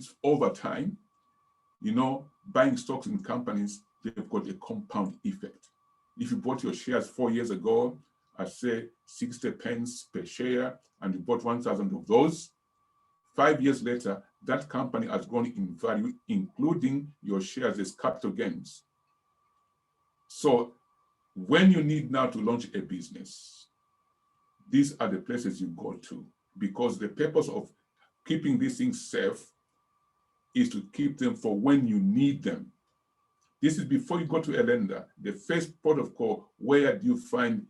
benefits over time. You know, buying stocks in companies, they've got a compound effect. If you bought your shares 4 years ago at, say, 60 pence per share, and you bought 1,000 of those, 5 years later, that company has grown in value, including your shares as capital gains. So when you need now to launch a business, these are the places you go to, because the purpose of keeping these things safe is to keep them for when you need them. This is before you go to a lender. The first port of call, where do you find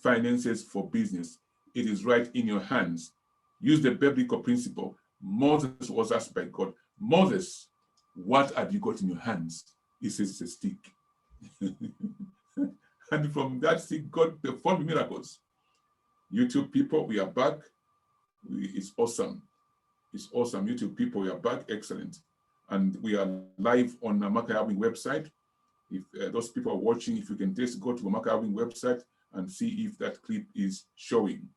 finances for business? It is right in your hands. Use the biblical principle. Moses was asked by God, Moses, what have you got in your hands? He says it's a stick. And from that stick, God performed miracles. YouTube people, we are back. It's awesome. It's awesome. YouTube people, we are back. Excellent. And we are live on the Makayawi website. If those people are watching, if you can just go to the Makayawi website and see if that clip is showing.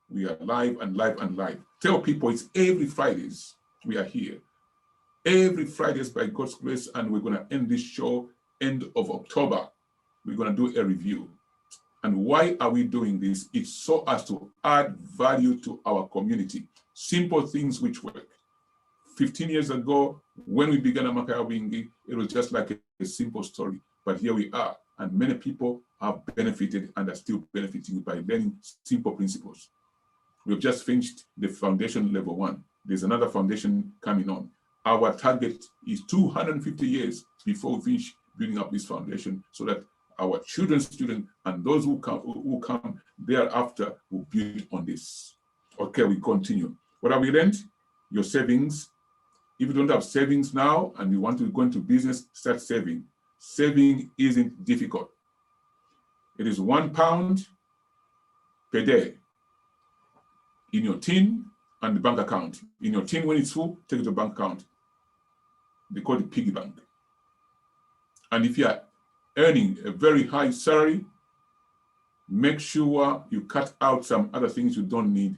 We are live and live and live. Tell people it's every Fridays we are here. Every Fridays by God's grace, and we're going to end this show end of October. We're going to do a review. And why are we doing this? It's so as to add value to our community. Simple things which work. 15 years ago, when we began Amakaya Wingi, it was just like a simple story. But here we are, and many people have benefited and are still benefiting by learning simple principles. We've just finished the foundation level 1. There's another foundation coming on. Our target is 250 years before we finish building up this foundation, so that our children's students and those who come thereafter will build on this. Okay, we continue. What have we learned? Your savings. If you don't have savings now and you want to go into business, start saving. Saving isn't difficult. It is £1 per day in your tin and the bank account. In your tin, when it's full, take it to the bank account. They call it piggy bank. And if you are earning a very high salary, make sure you cut out some other things you don't need.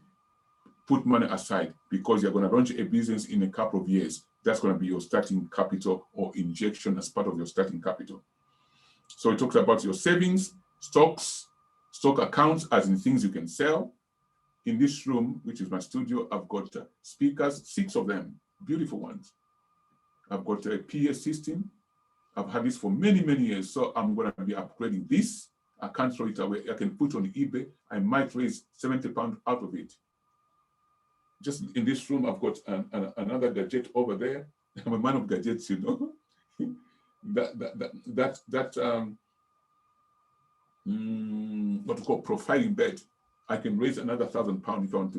Put money aside, because you're going to launch a business in a couple of years. That's going to be your starting capital or injection as part of your starting capital. So we talked about your savings, stocks, stock accounts, as in things you can sell. In this room, which is my studio, I've got speakers, 6 of them, beautiful ones. I've got a PA system. I've had this for many, many years, so I'm going to be upgrading this. I can't throw it away. I can put it on eBay. I might raise £70 out of it. Just in this room, I've got another gadget over there. I'm a man of gadgets, you know. What we call profiling bed. I can raise another £1,000 if I want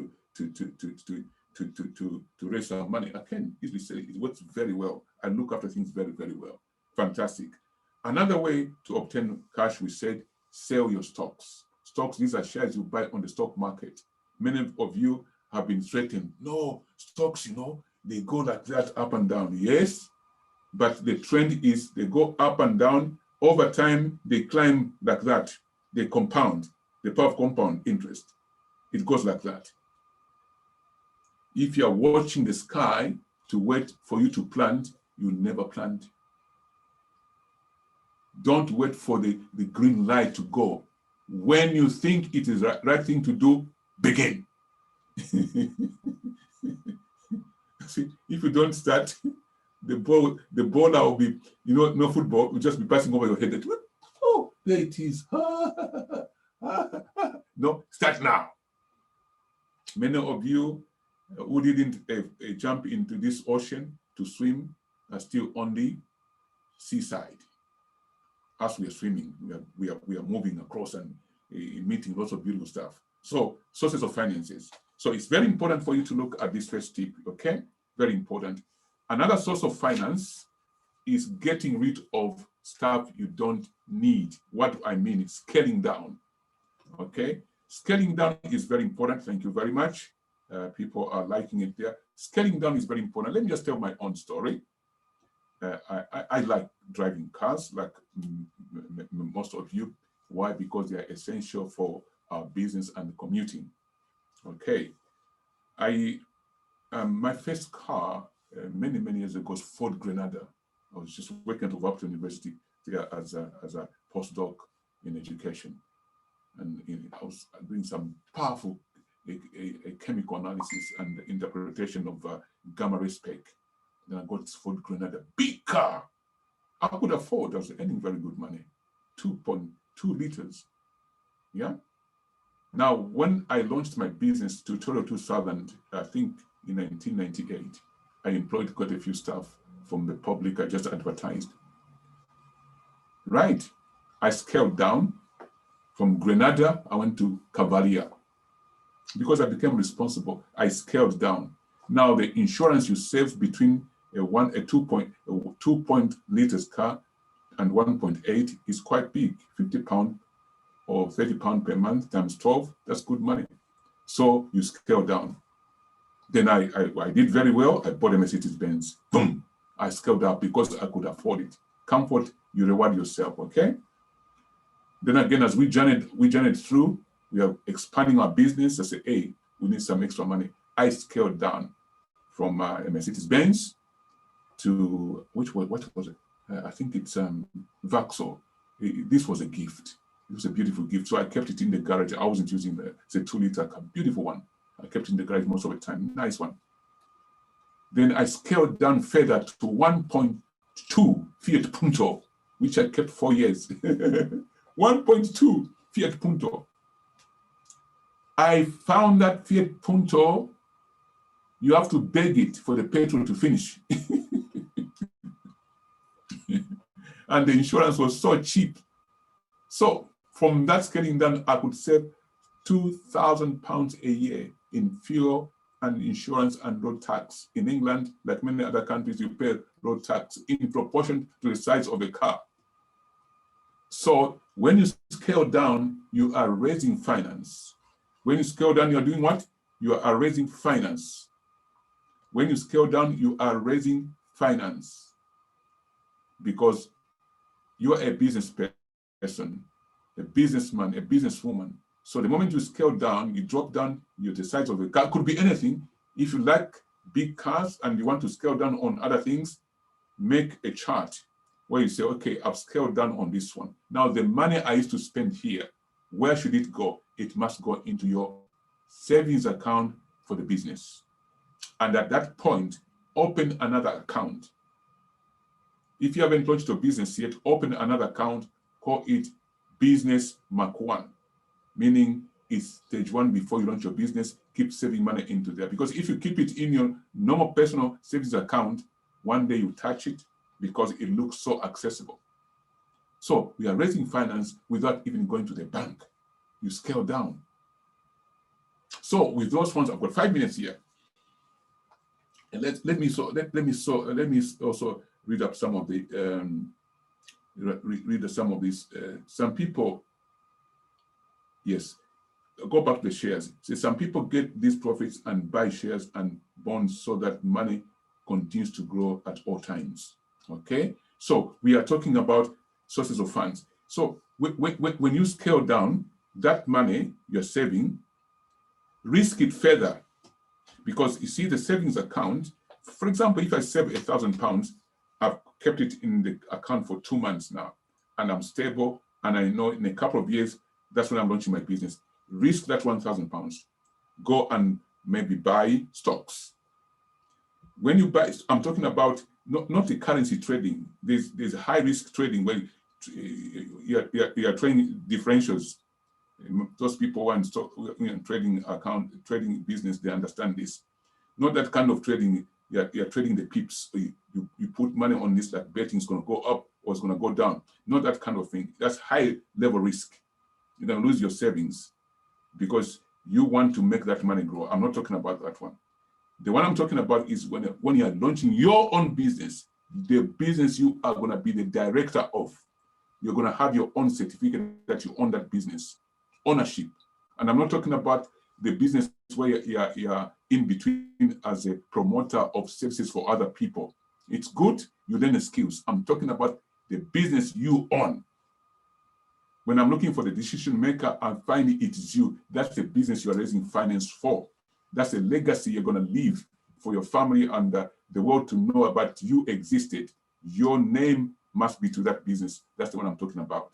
to raise some money. I can easily sell it. It works very well. I look after things very, very well. Fantastic. Another way to obtain cash, we said, sell your stocks. Stocks, these are shares you buy on the stock market. Many of you have been threatened. No, stocks, you know, they go like that up and down. Yes, but the trend is they go up and down. Over time, they climb like that. They compound. The power of compound interest. It goes like that. If you are watching the sky to wait for you to plant, you never plant. Don't wait for the green light to go. When you think it is the right thing to do, begin. See, if you don't start, the bowler will be, you know, no football will just be passing over your head. Oh, there it is. No, start now. Many of you who didn't jump into this ocean to swim are still on the seaside. As we are swimming, we are moving across and meeting lots of beautiful stuff. So, sources of finances. So it's very important for you to look at this first tip, okay? Very important. Another source of finance is getting rid of stuff you don't need. What do I mean? It's scaling down, okay? Scaling down is very important. Thank you very much. People are liking it there. Scaling down is very important. Let me just tell my own story. I like driving cars, like most of you. Why? Because they are essential for our business and commuting. Okay. My first car many, many years ago, Fort Grenada. I was just working at Upton University there as a postdoc in education. And I was doing some powerful a chemical analysis and interpretation of gamma ray spec. Then I got Ford Grenada, big car. I could afford. I was earning very good money, 2.2 liters. Yeah. Now, when I launched my business Tutorial 2000, I think in 1998, I employed quite a few staff from the public. I just advertised. Right. I scaled down. From Grenada, I went to Cavalier. Because I became responsible, I scaled down. Now the insurance you save between a 2 liters car and 1.8 is quite big. £50 or £30 per month times 12, that's good money. So you scale down. Then I did very well. I bought a Mercedes-Benz. Boom! I scaled up because I could afford it. Comfort, you reward yourself, okay? Then again, as we journeyed through, we are expanding our business. I say, hey, we need some extra money. I scaled down from a Mercedes-Benz to, what was it? I think it's Vauxhall. This was a gift. It was a beautiful gift. So I kept it in the garage. I wasn't using it's a 2-liter car, beautiful one. I kept it in the garage most of the time, nice one. Then I scaled down further to 1.2 Fiat Punto, which I kept 4 years. 1.2 Fiat Punto. I found that Fiat Punto, you have to beg it for the petrol to finish. And the insurance was so cheap. So from that scaling down, I could save £2,000 a year in fuel and insurance and road tax. In England, like many other countries, you pay road tax in proportion to the size of the car. So when you scale down, you are raising finance. When you scale down, you are doing what? You are raising finance. When you scale down, you are raising finance. Because you are a business person, a businessman, a businesswoman. So the moment you scale down, you drop down, you're the size of a car. Could be anything. If you like big cars and you want to scale down on other things, make a chart where you say, okay, I've scaled down on this one. Now the money I used to spend here, where should it go? It must go into your savings account for the business. And at that point, open another account. If you haven't launched your business yet, open another account, call it Business Mark 1, meaning it's stage 1 before you launch your business. Keep saving money into there. Because if you keep it in your normal personal savings account, one day you touch it because it looks so accessible. So we are raising finance without even going to the bank. You scale down. So with those ones, I've got 5 minutes here. And let me also read up some of the read some of these. Some people, yes, go back to the shares. So some people get these profits and buy shares and bonds so that money continues to grow at all times. Okay, so we are talking about sources of funds. So when you scale down, that money you're saving, risk it further. Because you see the savings account, for example, if I save £1,000, I've kept it in the account for 2 months now, and I'm stable, and I know in a couple of years, that's when I'm launching my business. Risk that £1,000. Go and maybe buy stocks. When you buy, I'm talking about not the currency trading. There's high risk trading where you are trading differentials. Those who are in trading business, they understand this. Not that kind of trading. You're trading the pips. You put money on this, like betting is going to go up or it's going to go down. Not that kind of thing. That's high level risk. You're going to lose your savings because you want to make that money grow. I'm not talking about that one. The one I'm talking about is when you are launching your own business, the business you are going to be the director of. You're going to have your own certificate that you own that business. Ownership. And I'm not talking about the business where you're in between as a promoter of services for other people. It's good, you learn the skills. I'm talking about the business you own. When I'm looking for the decision maker, I find it is you. That's the business you're raising finance for. That's a legacy you're going to leave for your family and the world to know about you existed, your name must be to that business. That's the one I'm talking about.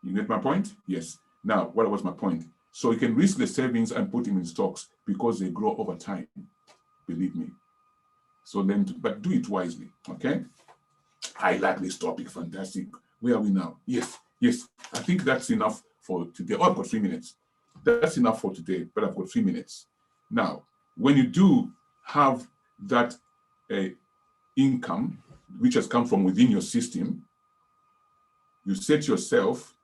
You get my point? Yes. Now, what was my point? So you can risk the savings and put them in stocks because they grow over time. Believe me. So then, but do it wisely, okay? I like this topic, fantastic. Where are we now? Yes, yes. I think that's enough for today. Oh, I've got 3 minutes. That's enough for today, but I've got 3 minutes. Now, when you do have that income, which has come from within your system, you set yourself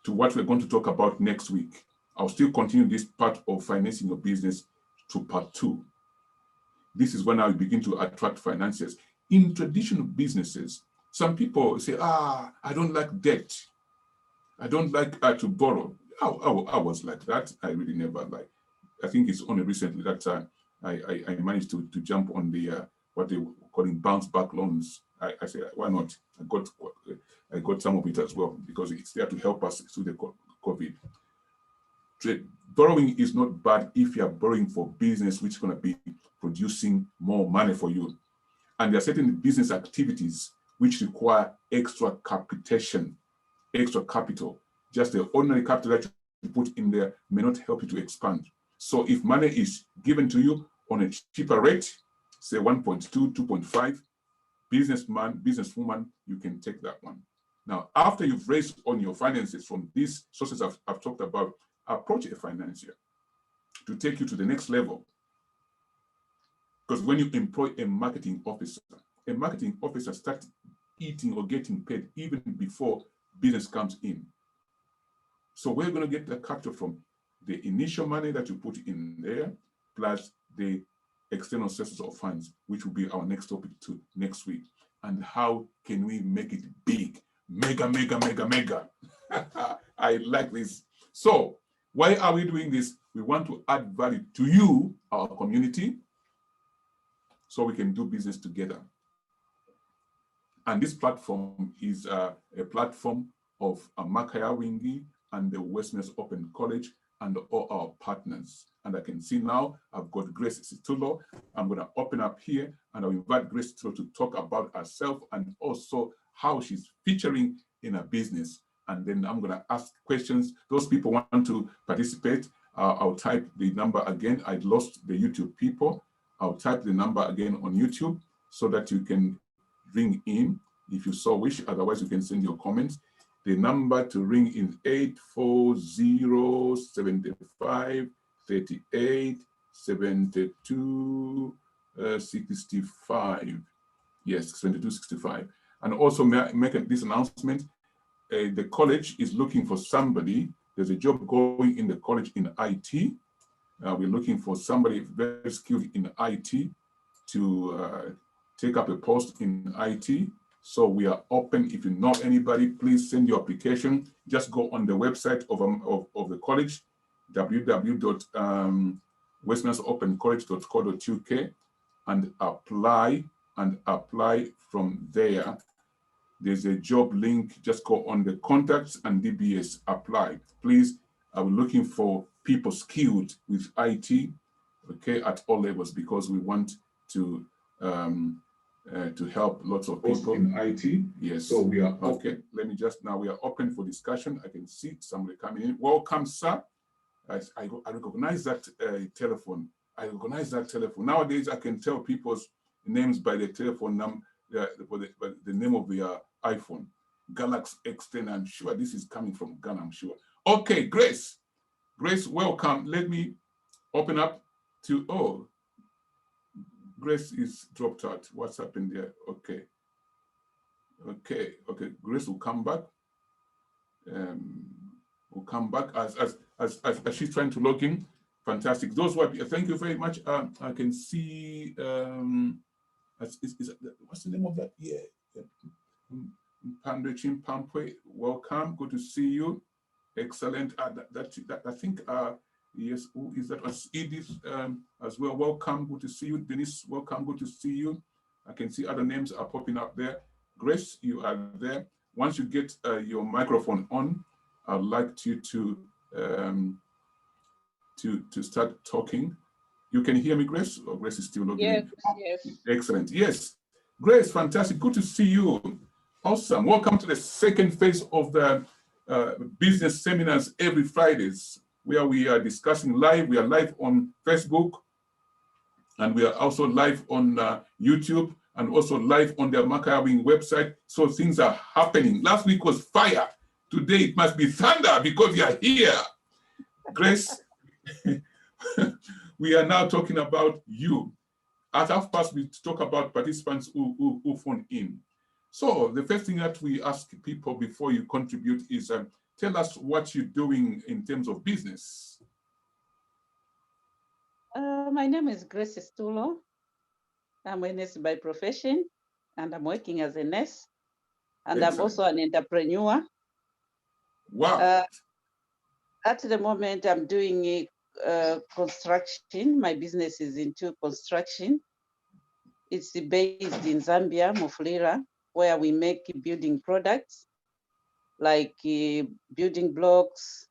to what we're going to talk about next week. I'll still continue this part of financing your business to part 2. This is when I begin to attract financiers. In traditional businesses, some people say, I don't like debt. I don't like to borrow. I was like that. I really never like. I think it's only recently that I managed to jump on the what they were calling bounce back loans. I said, why not? I got some of it as well because it's there to help us through the COVID. Borrowing is not bad if you are borrowing for business which is going to be producing more money for you. And there are certain business activities which require extra capitation, extra capital. Just the ordinary capital that you put in there may not help you to expand. So if money is given to you on a cheaper rate, say 1.2, 2.5, businessman, businesswoman, you can take that one. Now, after you've raised on your finances from these sources I've talked about, approach a financier to take you to the next level. Because when you employ a marketing officer starts eating or getting paid even before business comes in. So we're going to get the capital from the initial money that you put in there, plus the external sources of funds, which will be our next topic to next week. And how can we make it big? Mega, mega, mega, mega. I like this. So why are we doing this? We want to add value to you, our community, so we can do business together. And this platform is a platform of Makaya Wingi and the Westminster Open College and all our partners. And I can see now I've got Grace Situlo. I'm going to open up here and I'll invite Grace Situlo to talk about herself and also how she's featuring in her business. And then I'm going to ask questions. Those people want to participate. I'll type the number again. I lost the YouTube people. I'll type the number again on YouTube so that you can ring in if you so wish. Otherwise, you can send your comments. The number to ring is 840-75-38-72-65. Yes, 72-65. And also make this announcement. The college is looking for somebody. There's a job going in the college in IT. We're looking for somebody very skilled in IT to take up a post in IT. So we are open. If you know anybody, please send your application. Just go on the website of the college, www.westminsteropencollege.co.uk and apply from there. There's a job link. Just go on the contacts and DBS apply. Please, we're looking for people skilled with IT, okay, at all levels, because we want to help lots of people in IT. Yes. So we are okay. Let me just now we are open for discussion. I can see somebody coming in. Welcome, sir. I recognize that telephone. I recognize that telephone. Nowadays, I can tell people's names by the telephone number, by the name of their iPhone. Galaxy X10. I'm sure this is coming from Ghana. I'm sure. Okay, Grace. Grace, welcome. Let me open up to Grace is dropped out. What's happened there? Okay. Grace will come back. Will come back as she's trying to log in. Fantastic. Those who are, thank you very much. I can see. What's the name of that? Yeah. Pandrechin Pampwe. Welcome. Good to see you. Excellent. That I think. Yes, who is that? Edith as well. Welcome, good to see you. Denise, welcome, good to see you. I can see other names are popping up there. Grace, you are there. Once you get your microphone on, I'd like you to start talking. You can hear me, Grace? Or Grace is still logging in? Yes. Excellent. Yes. Grace, fantastic. Good to see you. Awesome. Welcome to the second phase of the business seminars every Fridays, where we are discussing live. We are live on Facebook, and we are also live on YouTube, and also live on the Makawing website. So things are happening. Last week was fire. Today it must be thunder because you are here. Grace, we are now talking about you. At half past, we talk about participants who phone in. So the first thing that we ask people before you contribute is, tell us what you're doing in terms of business. My name is Grace Stulo. I'm a nurse by profession, and I'm working as a nurse. And Excellent. I'm also an entrepreneur. Wow. At the moment, I'm doing construction. My business is into construction. It's based in Zambia, Mufulira, where we make building products like building blocks,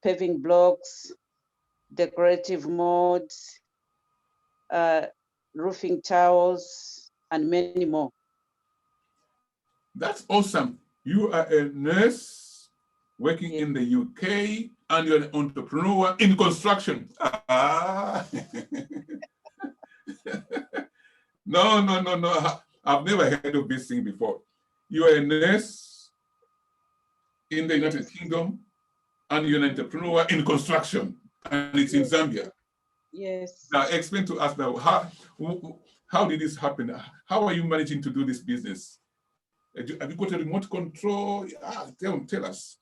paving blocks, decorative molds, roofing towels, and many more. That's awesome. You are a nurse working in the UK, and you're an entrepreneur in construction. No. I've never heard of this thing before. You are a nurse in the United Kingdom, and you're an entrepreneur in construction, and it's in Zambia. Yes. Now, explain to us now, how did this happen? How are you managing to do this business? Have you got a remote control? Tell us.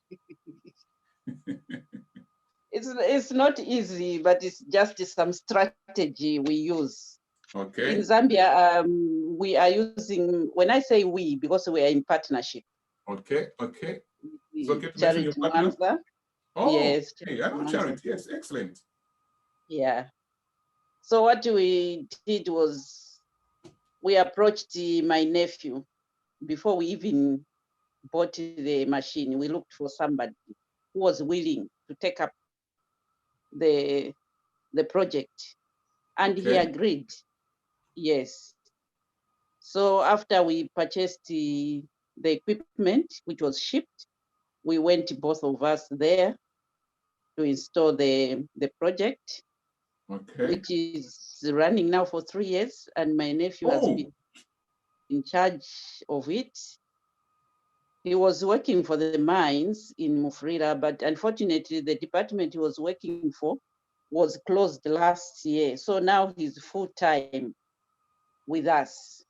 It's not easy, but it's just some strategy we use. Okay. In Zambia, we are using, when I say we, because we are in partnership. Okay. It's okay to Charity mention your partner? Mwanza. Oh, yes. Hey, I know Charity. Yes, excellent. Yeah. So what we did was we approached my nephew before we even bought the machine. We looked for somebody who was willing to take up the project, and he agreed. Yes. So after we purchased the equipment, which was shipped, we went, both of us, there to install the project, which is running now for 3 years, and my nephew has been in charge of it. He was working for the mines in Mufulira, but unfortunately, the department he was working for was closed last year. So now he's full-time with us.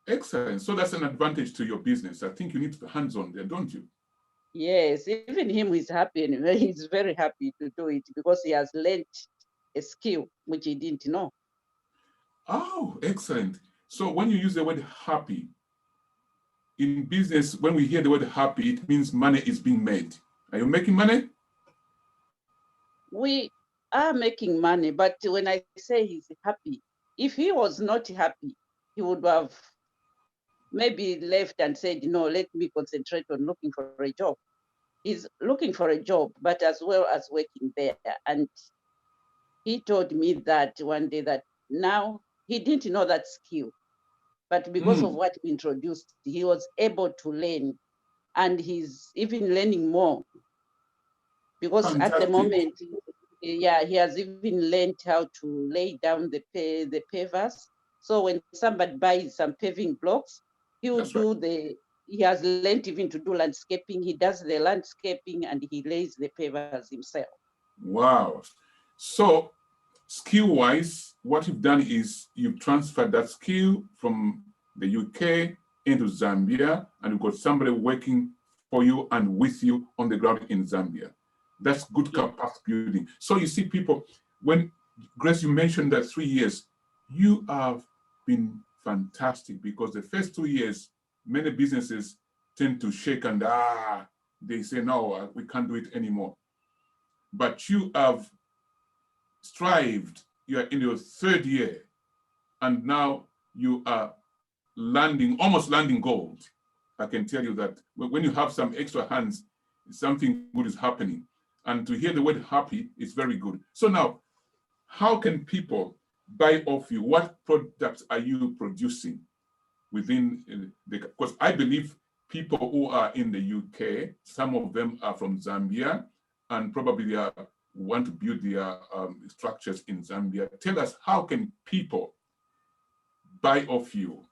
Excellent. So that's an advantage to your business. I think you need hands-on there, don't you? Yes, even him is happy, and he's very happy to do it because he has learned a skill which he didn't know. Oh, excellent. So when you use the word happy, in business, when we hear the word happy, it means money is being made. Are you making money? We are making money, but when I say he's happy, if he was not happy, he would have maybe left and said, no, let me concentrate on looking for a job. He's looking for a job, but as well as working there. And he told me that one day that now he didn't know that skill, but because of what we introduced, he was able to learn, and he's even learning more. Because at the moment, he has even learned how to lay down the pavers. So when somebody buys some paving blocks, he will he has learned even to do landscaping. He does the landscaping and he lays the pavers himself. Wow. So skill-wise, what you've done is you've transferred that skill from the UK into Zambia, and you've got somebody working for you and with you on the ground in Zambia. That's good capacity building. So you see, people, when Grace, you mentioned that 3 years, you have been fantastic, because the first 2 years, many businesses tend to shake and they say, no, we can't do it anymore. But you have strived. You are in your 3rd year, and now you are almost landing gold. I can tell you that when you have some extra hands, something good is happening. And to hear the word happy is very good. So now, how can people buy off you? What products are you producing within the, because I believe people who are in the UK, some of them are from Zambia, and probably they want to build their structures in Zambia. Tell us, how can people buy off you?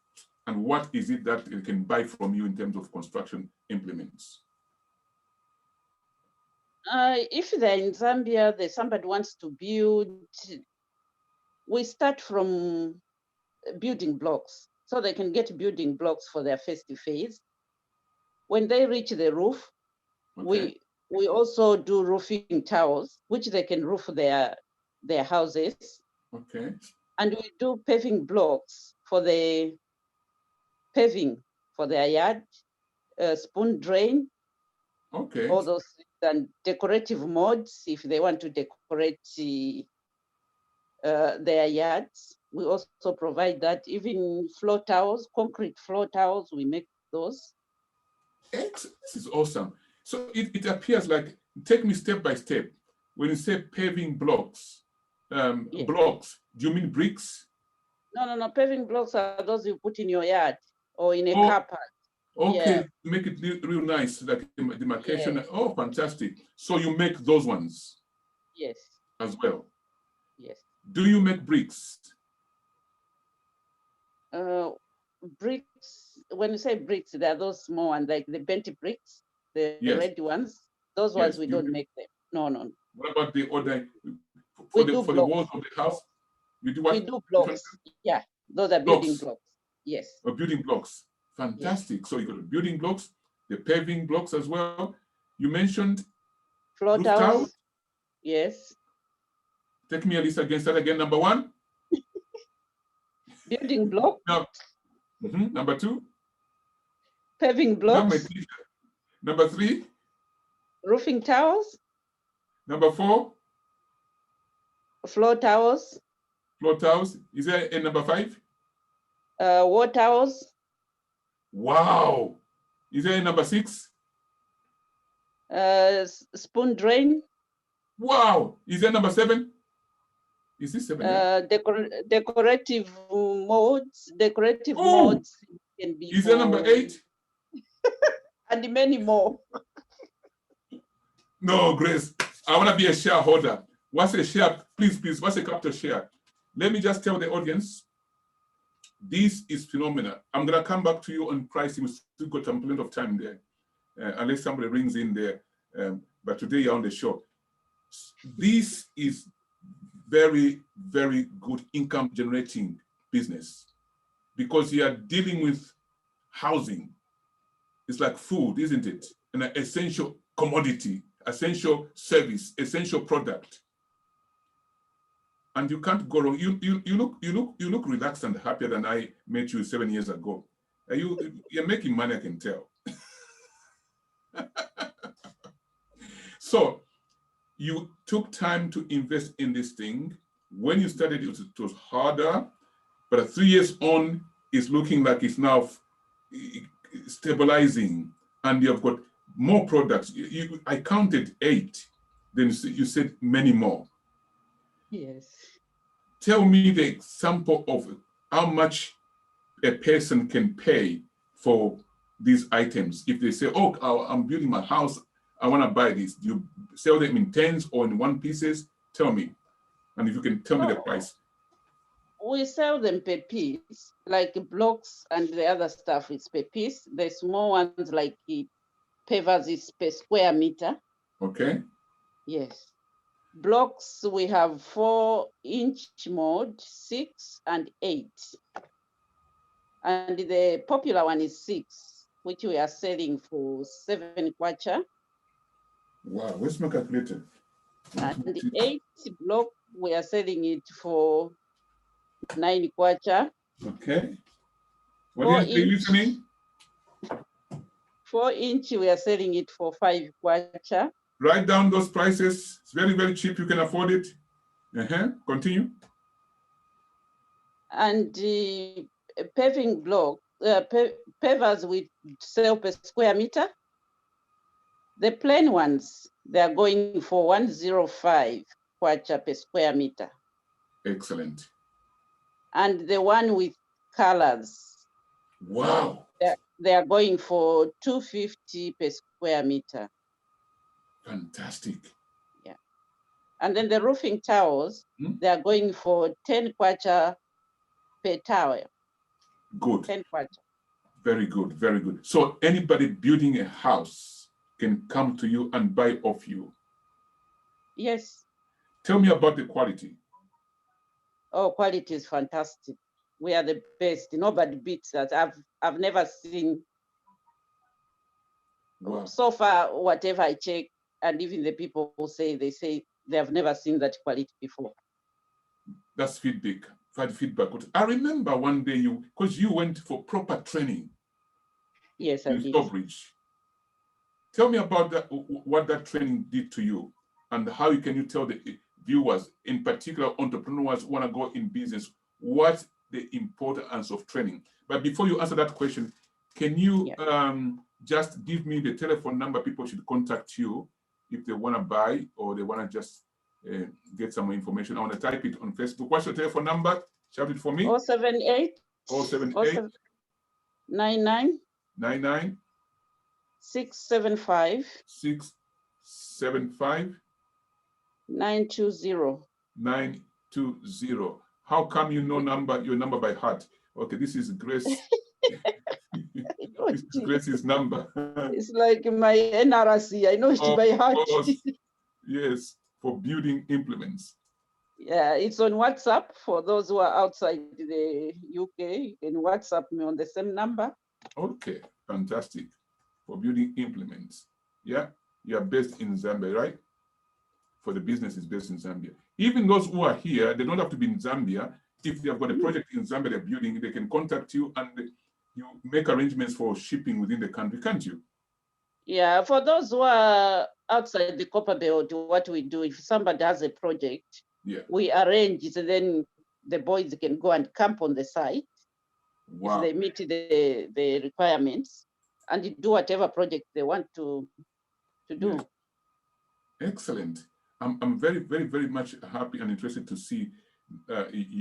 And what is it that they can buy from you in terms of construction implements? If they're in Zambia, somebody wants to build, we start from building blocks. So they can get building blocks for their first phase. When they reach the roof, Okay. we also do roofing towers, which they can roof their houses. Okay. And we do paving blocks for the paving for their yard, spoon drain, Okay. all those things, and decorative mods if they want to decorate their yards. We also provide that. Even floor towels, concrete floor towels, we make those. Excellent. This is awesome. So it appears like, take me step by step. When you say paving blocks, Yes. blocks, do you mean bricks? No. Paving blocks are those you put in your yard or in a car park. Okay, Yeah. make it real nice, like demarcation. Yes. Oh, fantastic. So you make those ones? Yes. As well? Yes. Do you make bricks? Bricks, when you say bricks, they're those small ones, like the bent bricks, the Yes. red ones. Those ones, we don't make them. No. What about the other, for the walls of the house? You do what? We do blocks. Yeah, those are building blocks. Yes. Or building blocks. Fantastic. Yes. So you got the building blocks, the paving blocks as well. You mentioned floor towers. Yes. Take me a list again. Start again. Number one. Building block. No. Number two. Paving blocks. Number three. Roofing towers. Number four. Floor towers. Floor towers. Is there a number five? Wall towers. Wow. Is there a number six? Spoon drain. Wow. Is there number seven? Is this seven? Decorative modes. Decorative modes can be. Is there number eight? And many more. No, Grace. I want to be a shareholder. What's a share? Please. What's a capital share? Let me just tell the audience. This is phenomenal. I'm going to come back to you on pricing. We've still got plenty of time there, unless somebody rings in there. But today you're on the show. This is very, very good income generating business because you are dealing with housing. It's like food, isn't it? An essential commodity, essential service, essential product. And you can't go wrong. You look relaxed and happier than I met you 7 years ago. You're making money, I can tell. So you took time to invest in this thing. When you started, it was harder, but 3 years on, it's looking like it's now stabilizing, and you've got more products. I counted 8. Then you said many more. Yes. Tell me the example of how much a person can pay for these items. If they say, oh, I'm building my house, I want to buy this. Do you sell them in tens or in one pieces? Tell me. And if you can tell me the price. We sell them per piece, like blocks and the other stuff is per piece. The small ones like pavers is per square meter. Okay. Yes. Blocks, we have 4-inch mode, 6 and 8. And the popular one is 6, which we are selling for 7 kwacha. Wow, where's my calculator? And the 8 block, we are selling it for 9 kwacha. Okay. What are you listening? 4-inch, we are selling it for 5 kwacha. Write down those prices. It's very, very cheap. You can afford it. Continue. And the paving block, pavers we sell per square meter. The plain ones, they are going for 105 kwacha per square meter. Excellent. And the one with colors. Wow. They are going for 250 per square meter. Fantastic. Yeah. And then the roofing towers, they are going for 10 kwacha per tower. Good. 10 kwacha. Very good, very good. So anybody building a house can come to you and buy off you. Yes. Tell me about the quality. Oh, quality is fantastic. We are the best. Nobody beats that. I've never seen. Wow. So far, whatever I check, and even the people who say they have never seen that quality before. That's feedback. Feedback. I remember one day because you went for proper training. Yes, I did. Stockbridge. Tell me about that, what that training did to you, and how you tell the viewers, in particular entrepreneurs who want to go in business, what's the importance of training. But before you answer that question, can you just give me the telephone number people should contact you if they want to buy or they want to just get some information? I want to type it on Facebook. What's your telephone number? Shout it for me. 078 078 99 99 675 675 920. 920. How come you know your number by heart? Okay, this is Grace. This is Grace's number. It's like my NRC. I know it by heart. Yes, for building implements. Yeah, it's on WhatsApp for those who are outside the UK. You can WhatsApp me on the same number. Okay, fantastic. For building implements. Yeah, you are based in Zambia, right? For the business is based in Zambia. Even those who are here, they don't have to be in Zambia. If they have got a project in Zambia they're building, they can contact you and you make arrangements for shipping within the country, can't you? Yeah, for those who are outside the copper belt, what we do, if somebody has a project, we arrange it, and then the boys can go and camp on the site. Wow. If they meet the requirements and do whatever project they want to do. Yeah. Excellent. I'm very, very, very much happy and interested to see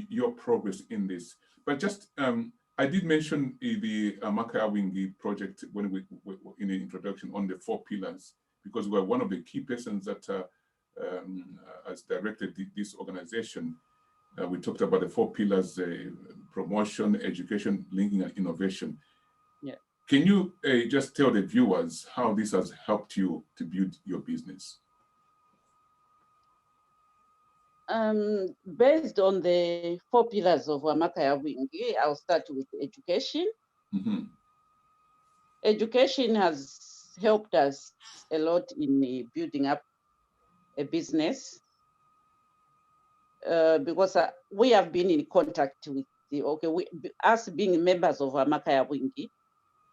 your progress in this. But just, I did mention the Makayawingi project when we in the introduction on the 4 pillars, because we're one of the key persons that has directed this organization. We talked about the 4 pillars: promotion, education, linking, and innovation. Yeah. Can you just tell the viewers how this has helped you to build your business? Based on the 4 pillars of Wamakayawingi, I'll start with education. Mm-hmm. Education has helped us a lot in building up a business because we have been in contact with us being members of Wamakayawingi,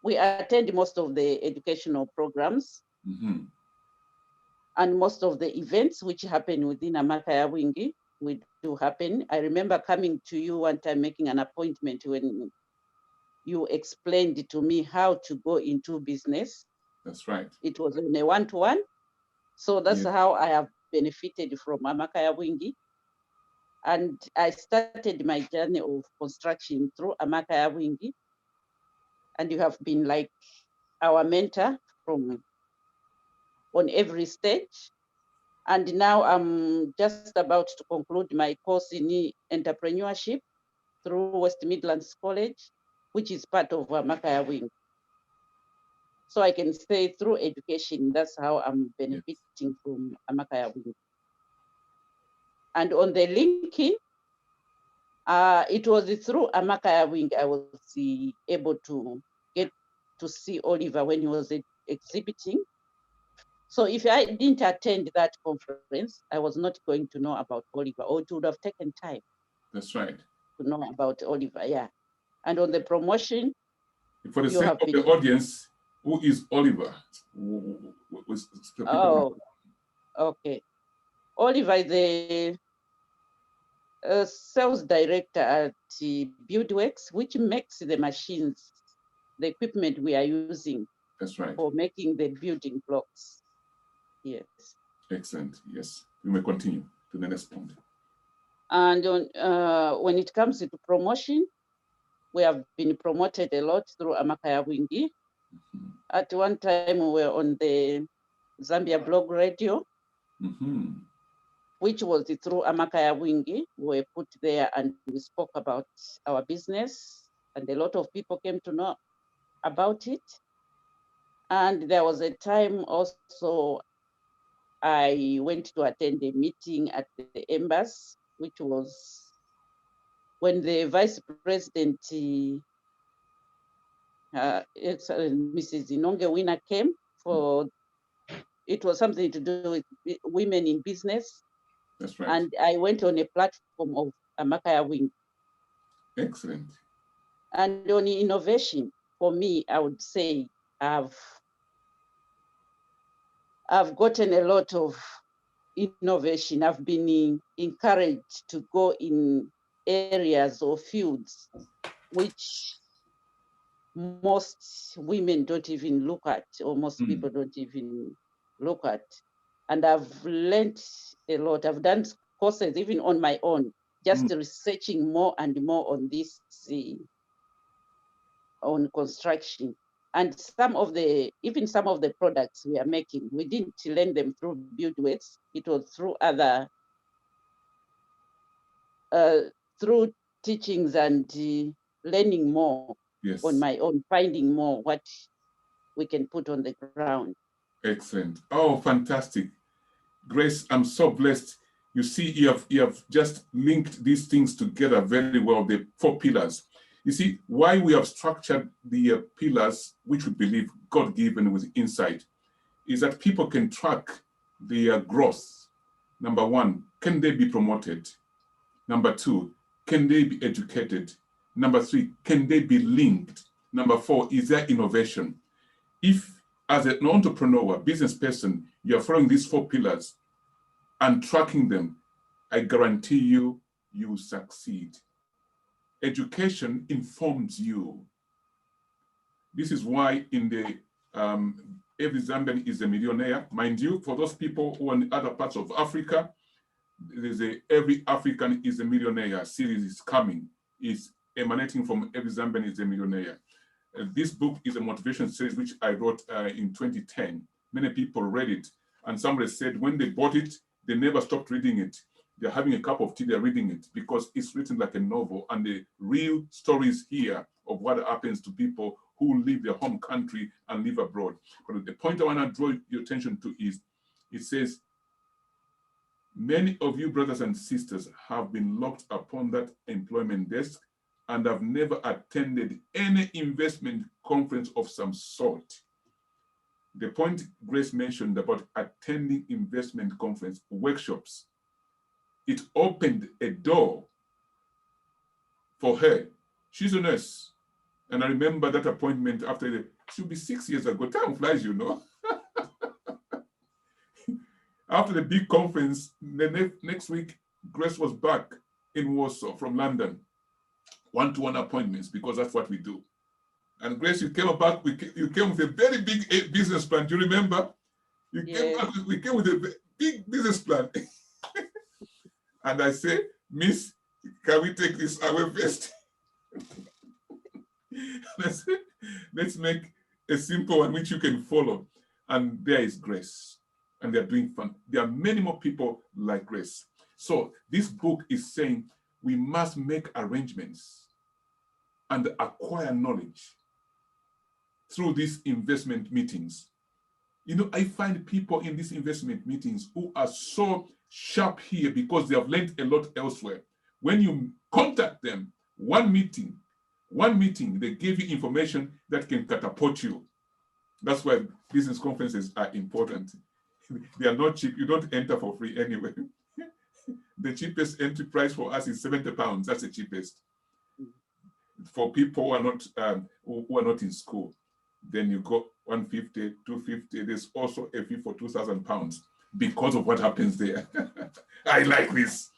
we attend most of the educational programs. Mm-hmm. And most of the events which happen within Amakayawingi, we do happen. I remember coming to you one time, making an appointment when you explained to me how to go into business. That's right. It was in a one-to-one. So that's how I have benefited from Amakayawingi. And I started my journey of construction through Amakayawingi. And you have been like our mentor on every stage. And now I'm just about to conclude my course in entrepreneurship through West Midlands College, which is part of Makayawingi. So I can say through education, that's how I'm benefiting from Makayawingi. And on the linking, it was through Amakayawingi I was able to get to see Oliver when he was exhibiting. So if I didn't attend that conference, I was not going to know about Oliver, or it would have taken time. That's right. To know about Oliver, yeah. And on the promotion, for the sake of the audience, who is Oliver? Oh, okay. Oliver is the sales director at Buildworks, which makes the machines, the equipment we are using. That's right. For making the building blocks. Yes. Excellent. Yes. We may continue to the next point. And when it comes to promotion, we have been promoted a lot through Amakaya Wingi. At one time, we were on the Zambia Blog Radio, which was through Amakaya Wingi. We were put there and we spoke about our business, and a lot of people came to know about it. And there was a time also I went to attend a meeting at the embassy, which was when the Vice President, Mrs. Inonge Winner, came for, it was something to do with women in business. That's right. And I went on a platform of Amakaya Wing. Excellent. And on innovation, for me, I would say I've gotten a lot of innovation. I've been encouraged to go in areas or fields which most women don't even look at, or most people don't even look at. And I've learned a lot. I've done courses even on my own, just researching more and more on this, on construction. And even some of the products we are making, we didn't learn them through Buildways. It was through other, through teachings and learning more on my own, finding more what we can put on the ground. Excellent. Oh, fantastic. Grace, I'm so blessed. You see, you have just linked these things together very well, the 4 pillars. You see, why we have structured the pillars, which we believe God-given with insight, is that people can track their growth. Number 1, can they be promoted? Number 2, can they be educated? Number 3, can they be linked? Number 4, is there innovation? If, as an entrepreneur, business person, you're following these 4 pillars and tracking them, I guarantee you, you succeed. Education informs you. This is why in the Every Zambian is a Millionaire, mind you, for those people who are in other parts of Africa, there's Every African is a Millionaire series is coming. It's emanating from Every Zambian is a Millionaire. This book is a motivation series which I wrote in 2010. Many people read it, and somebody said when they bought it, they never stopped reading it. They're having a cup of tea, they're reading it because it's written like a novel, and the real stories here of what happens to people who leave their home country and live abroad. But the point I want to draw your attention to is, it says, many of you brothers and sisters have been locked upon that employment desk and have never attended any investment conference of some sort. The point Grace mentioned about attending investment conference workshops, it opened a door for her. She's a nurse. And I remember that appointment after, she'll be 6 years ago. Time flies, you know. After the big conference, the next week, Grace was back in Warsaw from London. One-to-one appointments, because that's what we do. And Grace, you came back, you came with a very big business plan. Do you remember? You came back, we came with a big business plan. And I say, Miss, can we take this away first? Let's make a simple one which you can follow. And there is Grace. And they're doing fun. There are many more people like Grace. So this book is saying we must make arrangements and acquire knowledge through these investment meetings. You know, I find people in these investment meetings who are so sharp here because they have learned a lot elsewhere. When you contact them, one meeting, they give you information that can catapult you. That's why business conferences are important. They are not cheap. You don't enter for free anyway. The cheapest entry price for us is £70. That's the cheapest. For people who are not in school, then you go 150, 250. There's also a fee for £2,000 because of what happens there. I like this.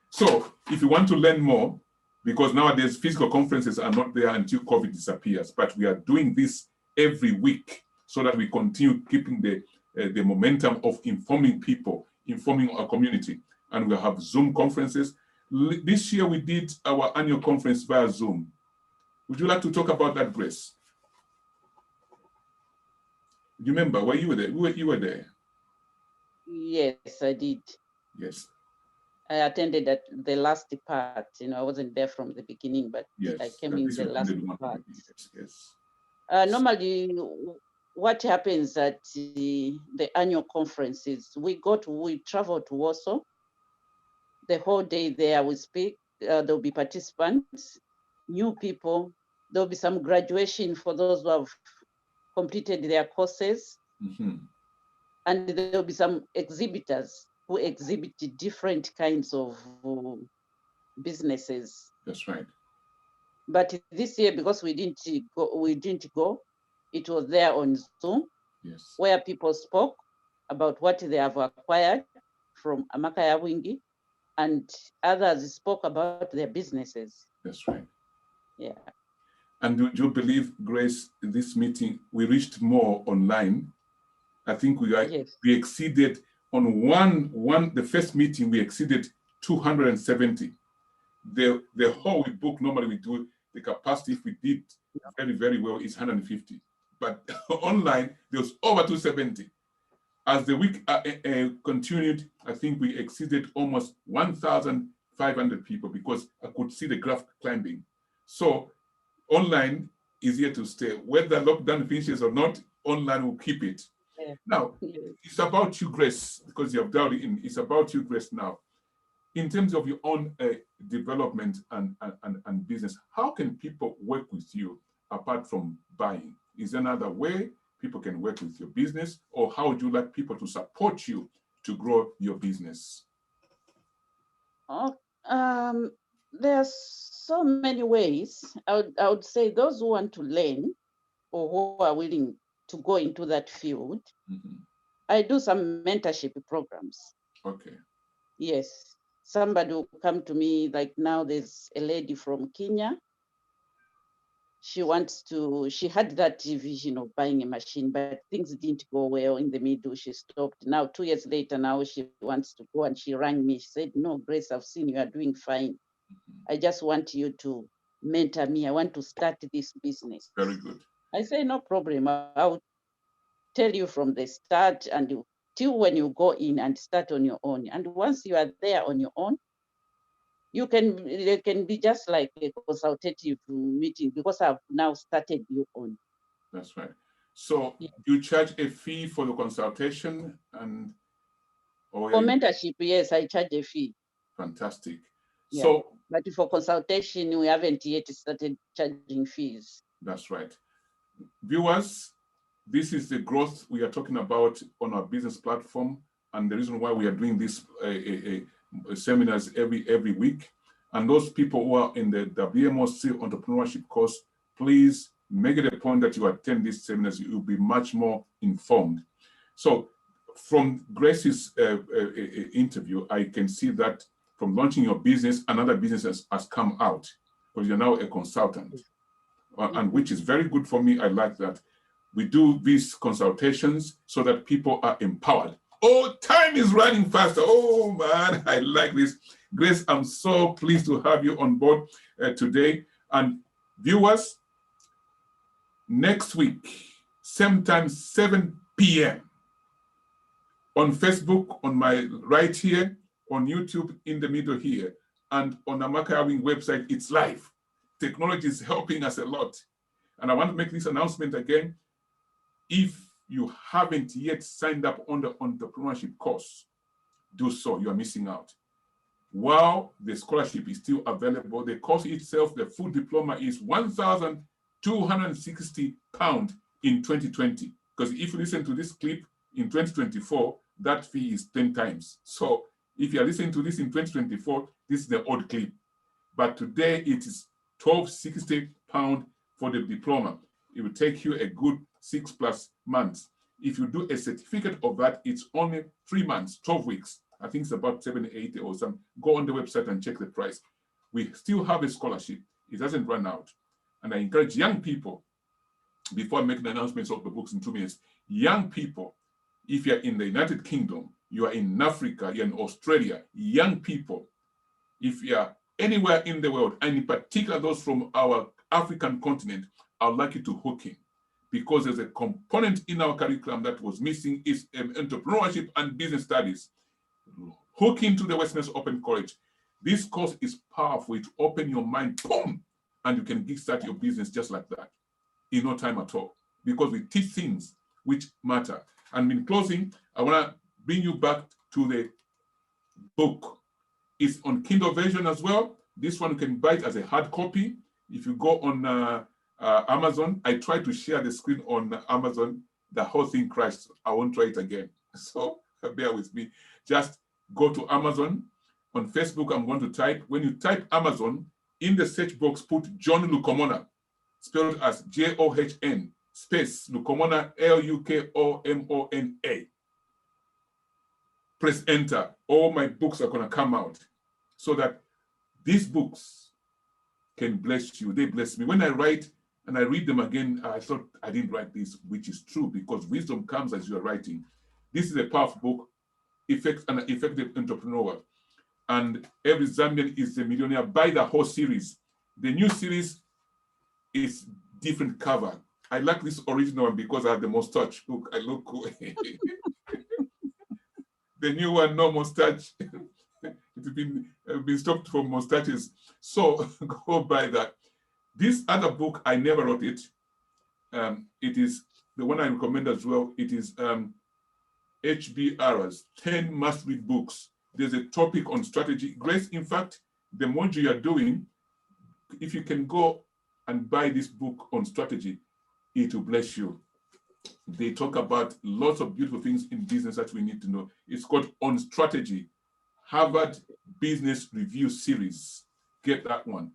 So if you want to learn more, because nowadays physical conferences are not there until COVID disappears, but we are doing this every week so that we continue keeping the momentum of informing people, informing our community. And we'll have Zoom conferences. This year we did our annual conference via Zoom. Would you like to talk about that, Grace? Do you remember? Were you there? You were there. Yes, I did. Yes. I attended at the last part. I wasn't there from the beginning, but yes, I came in the last part. Yes. Normally, what happens at the annual conference is we travel to Warsaw. The whole day there we speak. There'll be participants, new people. There'll be some graduation for those who have completed their courses. Mm-hmm. And there'll be some exhibitors who exhibit different kinds of businesses. That's right. But this year, because we didn't go, it was there on Zoom, yes, where people spoke about what they have acquired from Amakaya Wingi, and others spoke about their businesses. That's right. Yeah. And do you believe, Grace, this meeting, we reached more online? I think we exceeded on the first meeting, we exceeded 270. The hall we book, normally we do, the capacity, if we did very, very well, is 150. But online, there was over 270. As the week continued, I think we exceeded almost 1,500 people because I could see the graph climbing. So online is here to stay. Whether lockdown finishes or not, online will keep it. Yeah. Now, it's about you, Grace, because you have dialed in. It's about you, Grace, now. In terms of your own development and business, how can people work with you apart from buying? Is there another way people can work with your business, or how would you like people to support you to grow your business? There's so many ways. I would say those who want to learn or who are willing to go into that field, I do some mentorship programs. Okay. Yes. Somebody will come to me, like now there's a lady from Kenya. She had that vision of buying a machine, but things didn't go well in the middle. She stopped. Now, 2 years later, now she wants to go, and she rang me. She said, "No, Grace, I've seen you are doing fine. I just want you to mentor me. I want to start this business." Very good. I say, "No problem. I'll tell you from the start and till when you go in and start on your own. And once you are there on your own, it can be just like a consultative meeting because I've now started your own." That's right. So you charge a fee for the consultation and for mentorship, yes, I charge a fee. Fantastic. Yeah. So, but for consultation, we haven't yet started charging fees. That's right. Viewers, this is the growth we are talking about on our business platform, and the reason why we are doing these seminars every week. And those people who are in the WMOC Entrepreneurship Course, please make it a point that you attend these seminars. You will be much more informed. So from Grace's interview, I can see that from launching your business, another business has come out because you're now a consultant, and which is very good for me. I like that. We do these consultations so that people are empowered. Oh, time is running faster. Oh, man, I like this. Grace, I'm so pleased to have you on board today. And viewers, next week, same time, 7 p.m. on Facebook, on my right here, on YouTube in the middle here, and on the Amakaya Wing website, it's live. Technology is helping us a lot. And I want to make this announcement again. If you haven't yet signed up on the Entrepreneurship Course, do so. You are missing out. While the scholarship is still available, the course itself, the full diploma, is £1,260 in 2020. Because if you listen to this clip in 2024, that fee is 10 times. So if you are listening to this in 2024, this is the old clip. But today it is £1,260 for the diploma. It will take you a good 6+ months. If you do a certificate of that, it's only 3 months, 12 weeks. I think it's about 70, 80 or something. Go on the website and check the price. We still have a scholarship. It doesn't run out. And I encourage young people, before I make the announcements of the books in 2 minutes, young people, if you're in the United Kingdom, you are in Africa, you're in Australia, young people, if you are anywhere in the world, and in particular those from our African continent, I'd like you to hook in, because there's a component in our curriculum that was missing, is entrepreneurship and business studies. Hook into the Westminster Open College. This course is powerful. It open your mind, boom, and you can start your business just like that in no time at all, because we teach things which matter. And in closing, I want to bring you back to the book. It's on Kindle version as well. This one you can buy it as a hard copy. If you go on Amazon, I try to share the screen on Amazon. The whole thing crashed. I won't try it again. So bear with me. Just go to Amazon. On Facebook, I'm going to type. When you type Amazon, in the search box, put John Lukomona, spelled as John space Lukomona, Lukomona. Press enter. All my books are going to come out, so that these books can bless you. They bless me. When I write and I read them again, I thought I didn't write this, which is true, because wisdom comes as you are writing. This is a powerful book, An Effective Entrepreneur. And every Zambian is a millionaire. Buy the whole series. The new series is different cover. I like this original one because I have the mustache. Look, I look cool. The new one, no mustache. It's been stopped from mustaches. So go buy that. This other book, I never wrote it. It is the one I recommend as well. It is HBR's 10 must-read books. There's a topic on strategy. Grace, in fact, the module you're doing, if you can go and buy this book on strategy, it will bless you. They talk about lots of beautiful things in business that we need to know. It's called On Strategy, Harvard Business Review Series. Get that one.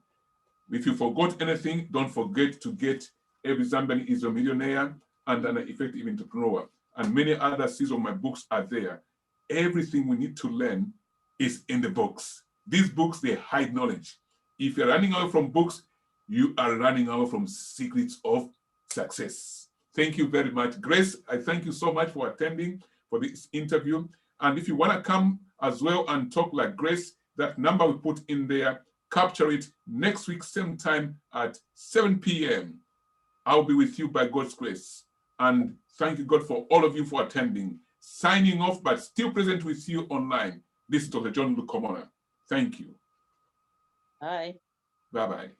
If you forgot anything, don't forget to get Every Zambian is a Millionaire and An Effective Entrepreneur. And many other series of my books are there. Everything we need to learn is in the books. These books, they hide knowledge. If you're running away from books, you are running away from secrets of success. Thank you very much. Grace, I thank you so much for attending for this interview. And if you want to come as well and talk like Grace, that number we put in there, capture it next week, same time at 7 p.m. I'll be with you by God's grace. And thank you, God, for all of you for attending. Signing off, but still present with you online. This is Dr. John Lukomona. Thank you. Bye. Bye-bye.